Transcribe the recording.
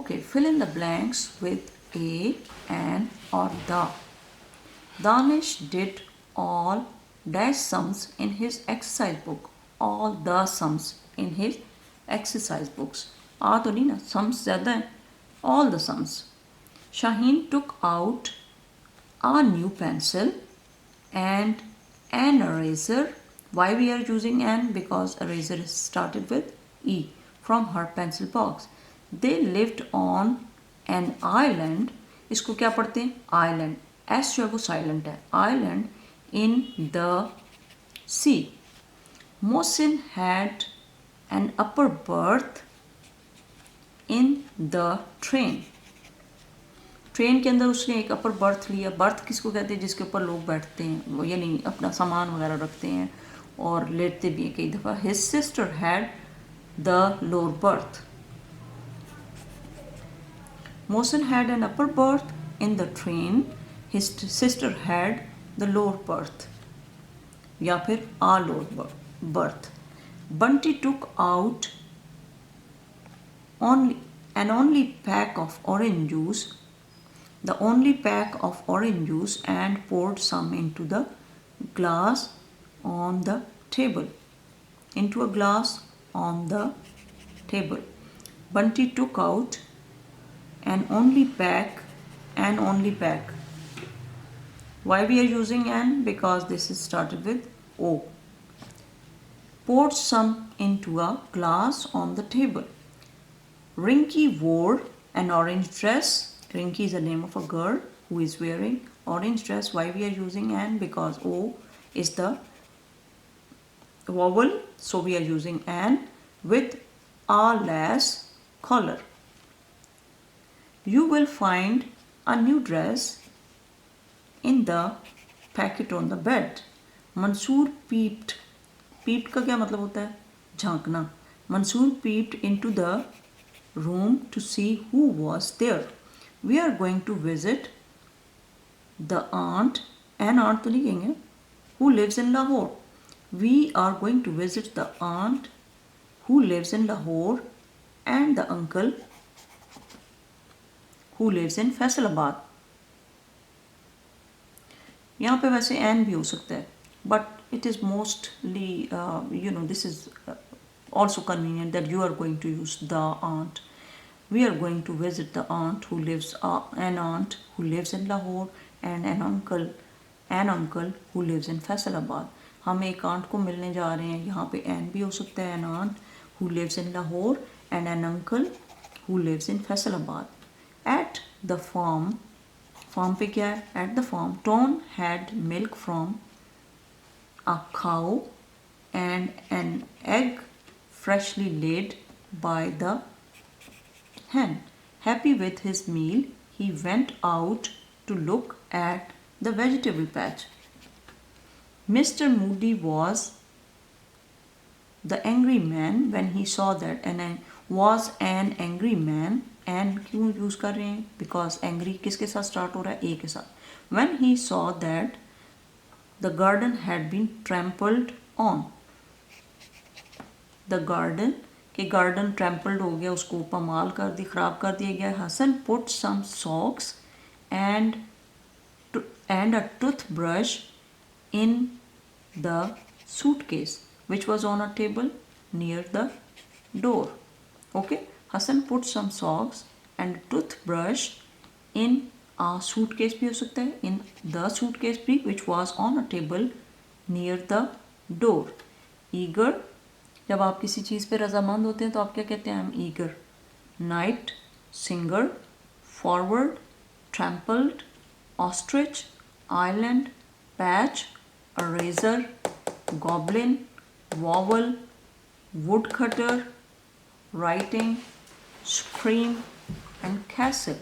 Okay, fill in the blanks with a, an, or the. Danish did all dash sums in his exercise book. All the sums in his exercise books. आ तो नहीं ना, sums ज़्यादा है. All the sums. Shaheen took out a new pencil and an eraser. Why we are using an? Because eraser is started with E from her pencil box. They lived on an island. इसको क्या पढ़ते हैं? Island. S जो है वो silent है. Island in the sea. Mohsin had an upper berth in the train. Train के अंदर उसने एक अपर बर्थ लिया. बर्थ किसको कहते हैं? जिसके ऊपर लोग बैठते हैं, यानी अपना सामान वगैरह रखते हैं और लेटते भी हैं कई दफ़ा. His sister had the lower berth. Mohsin had an upper berth in the train. His sister had the lower berth या फिर a lower berth. Bunty took out only pack of orange juice. The only pack of orange juice and poured some into the glass on the table. Into a glass on the table. Bunty took out an only pack. Why we are using an? Because this is started with O. Poured some into a glass on the table. Rinky wore an orange dress. Rinky is the name of a girl who is wearing orange dress. Why we are using an? Because O is the vowel, so we are using an with a less collar. You will find a new dress in the packet on the bed. Mansoor peeped. Peeped का क्या मतलब होता है? झांकना. Mansoor peeped into the room to see who was there. We are going to visit the aunt. An aunt तो नहीं कहेंगे. Who lives in Lahore. We are going to visit the aunt who lives in Lahore and the uncle who lives in Faisalabad. यहाँ पे वैसे N भी हो सकता है, but it is mostly this is also convenient that you are going to use the aunt. We are going to visit the aunt who lives an aunt who lives in Lahore and an uncle who lives in Faisalabad. हम एक aunt को मिलने जा रहे हैं. यहाँ पे N भी हो सकता है. an aunt who lives in Lahore and an uncle who lives in Faisalabad. At the farm पे क्या है? At the farm, Tom had milk from a cow and an egg freshly laid by the hen. Happy with his meal, he went out to look at the vegetable patch. Mr. Moody was the angry man when he saw that was an angry man. And क्यों use कर रहे हैं? Because angry किसके साथ start हो रहा है? ए के साथ. When he saw that the garden had been trampled on. The garden कि गार्डन ट्रैम्पल्ड हो गया, उसको पमाल कर दी, ख़राब कर दिया गया. Hasan put some socks and a toothbrush in the suitcase which was on a table near the door. Okay, Hassan put some socks and toothbrush in a suitcase भी हो सकता है, in the suitcase भी, which was on a table near the door. Eager, जब आप किसी चीज़ पे रजामंद होते हैं तो आप क्या कहते हैं? I am eager. Knight, singer, forward, trampled, ostrich, island, patch, eraser, goblin, vowel, woodcutter, writing, scream and castle.